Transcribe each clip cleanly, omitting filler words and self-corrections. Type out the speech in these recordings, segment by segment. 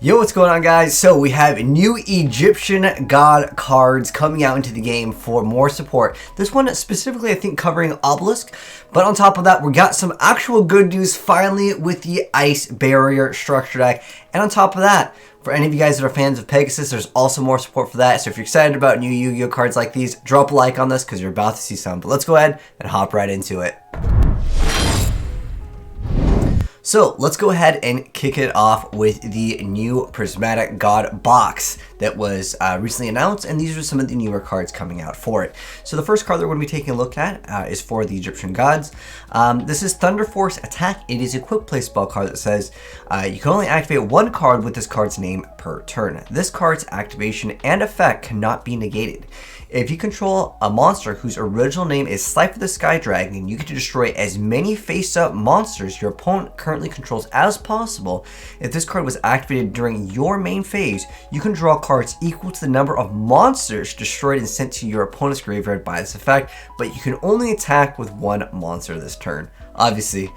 Yo, what's going on, guys? So we have new Egyptian god cards coming out into the game for more support. This one specifically, I think, covering Obelisk. But on top of that, we got some actual good news finally with the Ice Barrier structure deck. And on top of that, for any of you guys that are fans of Pegasus, there's also more support for that. So if you're excited about new Yu-Gi-Oh cards like these, drop a like on this because you're about to see some. But let's go ahead and hop right into it. So let's go ahead and kick it off with the new Prismatic God box that was recently announced, and these are some of the newer cards coming out for it. So the first card that we're going to be taking a look at is for the Egyptian gods. This is Thunder Force Attack. It is a quick play spell card that says you can only activate one card with this card's name per turn. This card's activation and effect cannot be negated. If you control a monster whose original name is Slifer the Sky Dragon, you get to destroy as many face-up monsters your opponent currently controls as possible. If this card was activated during your main phase, you can draw cards equal to the number of monsters destroyed and sent to your opponent's graveyard by this effect, but you can only attack with one monster this turn. Obviously,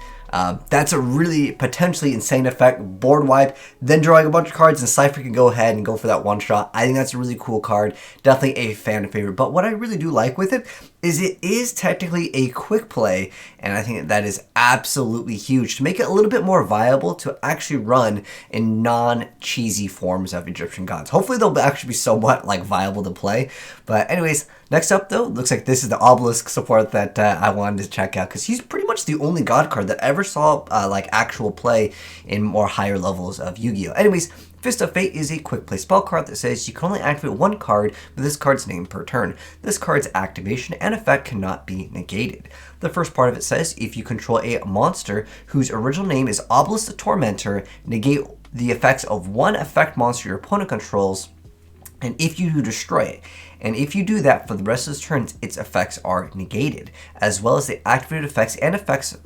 that's a really potentially insane effect. Board wipe, then drawing a bunch of cards, and Slifer can go ahead and go for that one shot. I think that's a really cool card. Definitely a fan favorite. But what I really do like with it is technically a quick play, and I think that is absolutely huge to make it a little bit more viable to actually run in non-cheesy forms of Egyptian gods. Hopefully they'll actually be somewhat like viable to play. But anyways, next up though, looks like this is the Obelisk support that I wanted to check out, because he's pretty much the only god card that ever saw like actual play in more higher levels of Yu-Gi-Oh. Anyways, Fist of Fate is a quick play spell card that says you can only activate one card with this card's name per turn. This card's activation and effect cannot be negated. The first part of it says if you control a monster whose original name is Obelisk the Tormentor, negate the effects of one effect monster your opponent controls, and if you do, destroy it. And if you do that for the rest of its turns, its effects are negated, as well as the activated effects and effects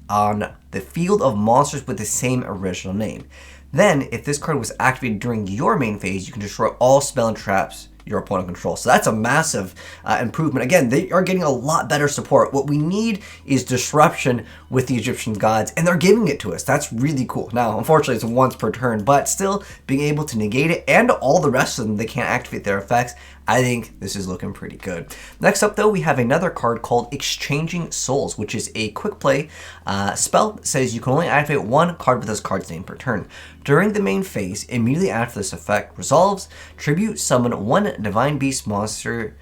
on the field of monsters with the same original name. Then, if this card was activated during your main phase, you can destroy all spell and traps your opponent controls. So that's a massive improvement. Again, they are getting a lot better support. What we need is disruption with the Egyptian gods, and they're giving it to us. That's really cool. Now, unfortunately, it's once per turn, but still being able to negate it and all the rest of them, they can't activate their effects. I think this is looking pretty good. Next up, though, we have another card called Exchanging Souls, which is a quick play spell that says you can only activate one card with this card's name per turn. During the main phase, immediately after this effect resolves, tribute summon one Divine Beast monster.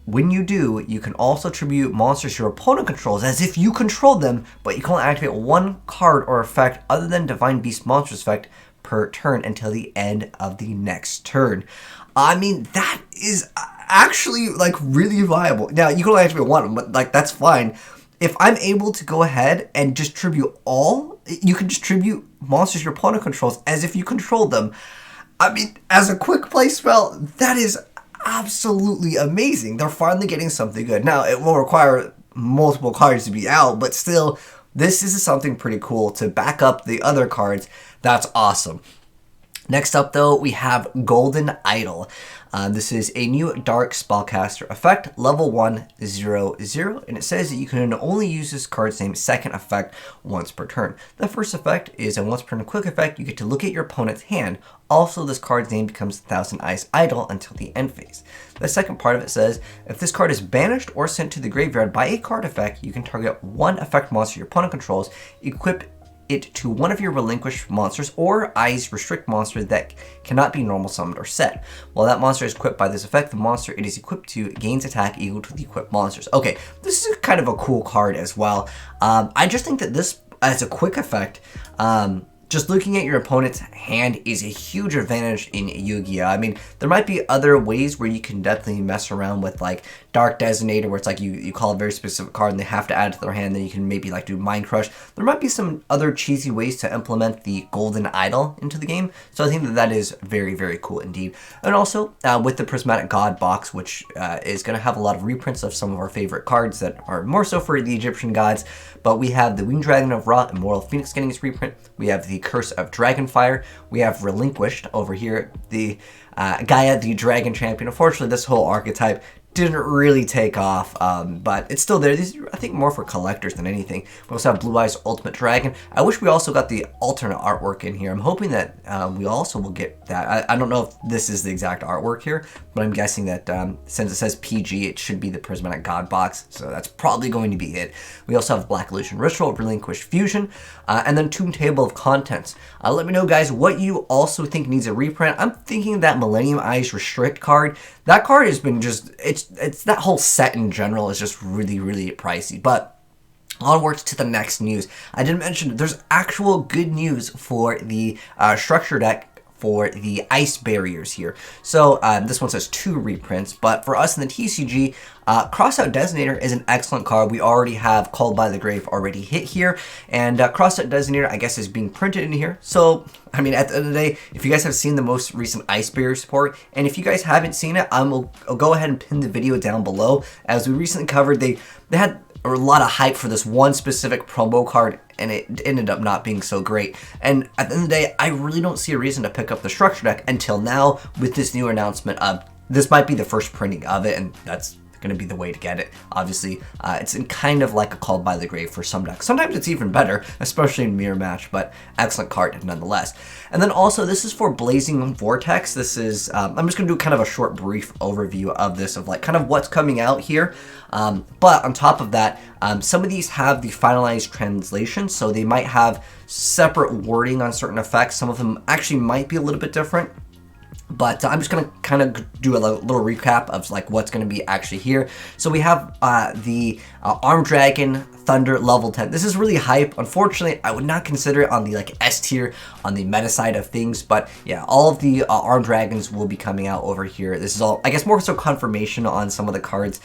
When you do, you can also tribute monsters your opponent controls as if you control them, but you can only activate one card or effect other than Divine Beast monster's effect per turn until the end of the next turn. I mean, that is actually like really viable. Now, you can only activate one, but like that's fine. If I'm able to go ahead and just tribute all, you can just tribute monsters your opponent controls as if you control them. I mean, as a quick play spell, that is absolutely amazing. They're finally getting something good. Now, it will require multiple cards to be out, but still, this is something pretty cool to back up the other cards. That's awesome. Next up, though, we have Golden Idol. This is a new Dark Spellcaster effect, level 1/0/0, and it says that you can only use this card's name second effect once per turn. The first effect is a once per turn quick effect. You get to look at your opponent's hand. Also, this card's name becomes 1000 Eyes Idol until the end phase. The second part of it says, if this card is banished or sent to the graveyard by a card effect, you can target one effect monster your opponent controls, equip it to one of your relinquished monsters or eyes restrict monsters that cannot be normal summoned or set. While that monster is equipped by this effect, the monster it is equipped to gains attack equal to the equipped monsters. Okay, this is kind of a cool card as well. I just think that this, as a quick effect, just looking at your opponent's hand is a huge advantage in Yu-Gi-Oh! I mean, there might be other ways where you can definitely mess around with like Dark Designator, where it's like you call a very specific card and they have to add it to their hand, then you can maybe like do Mind Crush. There might be some other cheesy ways to implement the Golden Idol into the game, so I think that that is very, very cool indeed. And also, with the Prismatic God box, which is going to have a lot of reprints of some of our favorite cards that are more so for the Egyptian gods, but we have the Winged Dragon of Ra, Immortal Phoenix getting its reprint. We have the Curse of Dragonfire. We have Relinquished over here, the Gaia, the Dragon Champion. Unfortunately, this whole archetype didn't really take off, but it's still there. These are, I think, more for collectors than anything. We also have Blue Eyes Ultimate Dragon. I wish we also got the alternate artwork in here. I'm hoping that we also will get that. I don't know if this is the exact artwork here, but I'm guessing that since it says PG, it should be the Prismatic God box, so that's probably going to be it. We also have Black Illusion Ritual, Relinquished Fusion, and then Tomb Table of Contents. Let me know, guys, what you also think needs a reprint. I'm thinking that Millennium Eyes Restrict card. That card has been just, it's that whole set in general is just really, really pricey. But onwards to the next news. I didn't mention there's actual good news for the structure deck for the ice barriers here. So this one says 2 reprints, but for us in the TCG, Crossout Designator is an excellent card. We already have Called by the Grave already hit here, and Crossout Designator, I guess, is being printed in here. So, I mean, at the end of the day, if you guys have seen the most recent ice barrier support, and if you guys haven't seen it, I'll go ahead and pin the video down below. As we recently covered, they had a lot of hype for this one specific promo card, and it ended up not being so great. And at the end of the day, I really don't see a reason to pick up the structure deck until now with this new announcement of this might be the first printing of it, and that's going to be the way to get it. Obviously, it's in kind of like a Called by the Grave for some decks. Sometimes it's even better, especially in Mirror Match, but excellent card nonetheless. And then also, this is for Blazing Vortex. This is, I'm just going to do kind of a short brief overview of this, of like kind of what's coming out here. But on top of that, some of these have the finalized translation, so they might have separate wording on certain effects. Some of them actually might be a little bit different. But I'm just going to kind of do a little recap of like what's going to be actually here. So we have the Armed Dragon Thunder level 10. This is really hype. Unfortunately, I would not consider it on the like S tier on the meta side of things. But yeah, all of the Armed Dragons will be coming out over here. This is all, I guess, more so confirmation on some of the cards.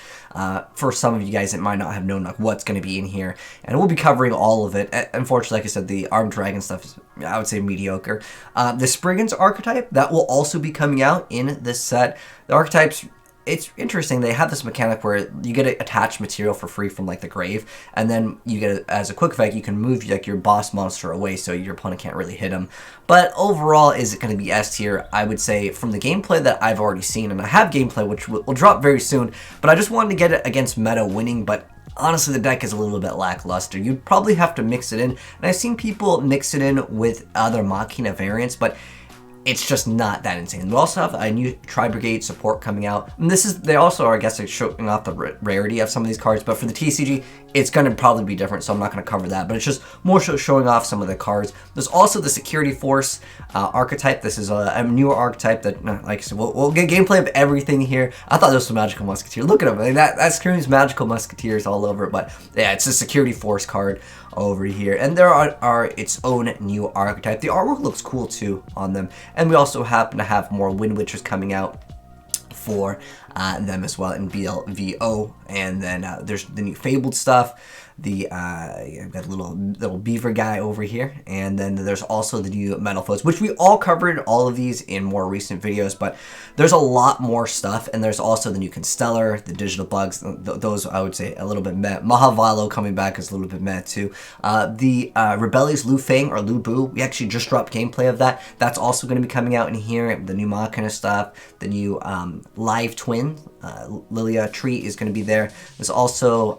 For some of you guys that might not have known like what's going to be in here. And we'll be covering all of it. Unfortunately, like I said, the Armed Dragon stuff is, I would say, mediocre. The Spriggans archetype, that will also be coming out in this set. The archetypes, it's interesting. They have this mechanic where you get attached material for free from like the grave, and then you get as a quick effect, you can move like your boss monster away so your opponent can't really hit him. But overall, is it going to be S tier? I would say from the gameplay that I've already seen, and I have gameplay which will drop very soon, but I just wanted to get it against meta winning, but honestly, the deck is a little bit lackluster. You'd probably have to mix it in, and I've seen people mix it in with other Machina variants, but it's just not that insane. We also have a new Tri-Brigade support coming out. And this is, they also are, I guess, like showing off the rarity of some of these cards, but for the TCG, it's going to probably be different, so I'm not going to cover that, but it's just more showing off some of the cards. There's also the Security Force archetype. This is a newer archetype that, like I said, we'll get gameplay of everything here. I thought this was Magical Musketeer. Look at him. I mean, that screams Magical Musketeers all over it, but yeah, it's a Security Force card over here. And there are its own new archetype. The artwork looks cool too on them. And we also happen to have more Wind Witchers coming out for them as well in BLVO. And then there's the new Fabled stuff. The I've got a little beaver guy over here, and then there's also the new Metal Foes, which we all covered all of these in more recent videos, but there's a lot more stuff. And there's also the new Constellar, the Digital Bugs, those I would say a little bit meh. Mahavalo coming back is a little bit meh too. The Rebellious Lu Feng or Lu Bu, we actually just dropped gameplay of that. That's also going to be coming out in here. The new Machina stuff, the new Live Twin, Lilia Tree is going to be there. There's also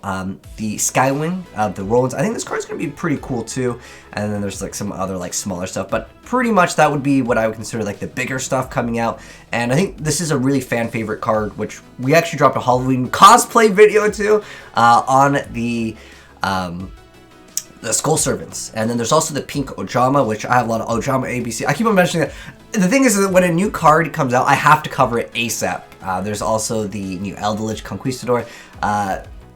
the Skywing of the Rollins. I think this card's going to be pretty cool too. And then there's like some other like smaller stuff, but pretty much that would be what I would consider like the bigger stuff coming out. And I think this is a really fan favorite card, which we actually dropped a Halloween cosplay video too on the Skull Servants. And then there's also the Pink Ojama, which I have a lot of Ojama ABC. I keep on mentioning that. The thing is that when a new card comes out, I have to cover it ASAP. There's also the new Eldritch Conquistador.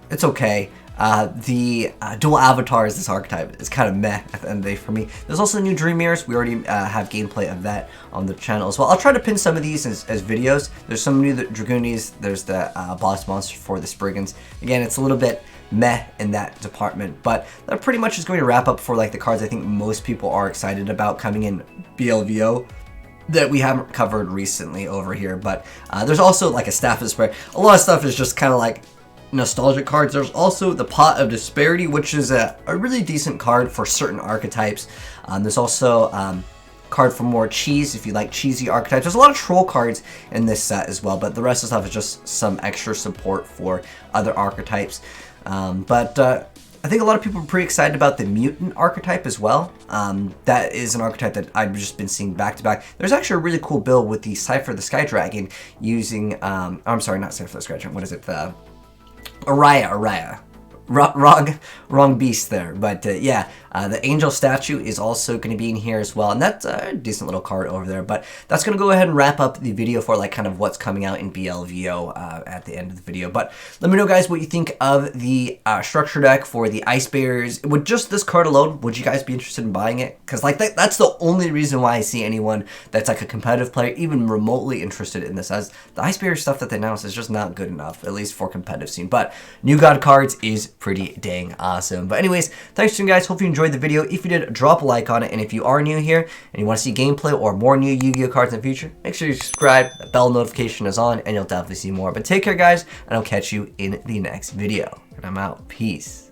It's okay. The dual avatars, this archetype is kind of meh at the end of the day for me. There's also the new Dream Mirrors. We already have gameplay of that on the channel as well. I'll try to pin some of these as videos. There's some new Dragoonies. There's the boss monster for the Spriggans. Again, it's a little bit meh in that department, but that pretty much is going to wrap up for like the cards I think most people are excited about coming in BLVO that we haven't covered recently over here. But there's also like a Staff of Despair. A lot of stuff is just kind of like nostalgic cards. There's also the Pot of Disparity, which is a really decent card for certain archetypes. There's also card for more cheese if you like cheesy archetypes. There's a lot of troll cards in this set as well, but the rest of the stuff is just some extra support for other archetypes. I think a lot of people are pretty excited about the mutant archetype as well. That is an archetype that I've just been seeing back to back. There's actually a really cool build with the Slifer the Sky Dragon using, I'm sorry, not Slifer the Sky Dragon, what is it? Araya. Wrong beast there, but yeah, the angel statue is also going to be in here as well, and that's a decent little card over there. But that's going to go ahead and wrap up the video for like kind of what's coming out in BLVO at the end of the video. But let me know, guys, what you think of the structure deck for the ice bears. With just this card alone, would you guys be interested in buying it? Because like that's the only reason why I see anyone that's like a competitive player even remotely interested in this, as the ice bear stuff that they announced is just not good enough, at least for competitive scene. But New God cards is pretty dang awesome. But anyways, thanks for watching, guys. Hope you enjoyed the video. If you did, drop a like on it, and if you are new here and you want to see gameplay or more new Yu-Gi-Oh cards in the future, make sure you subscribe, the bell notification is on, and you'll definitely see more. But take care, guys, and I'll catch you in the next video. And I'm out. Peace.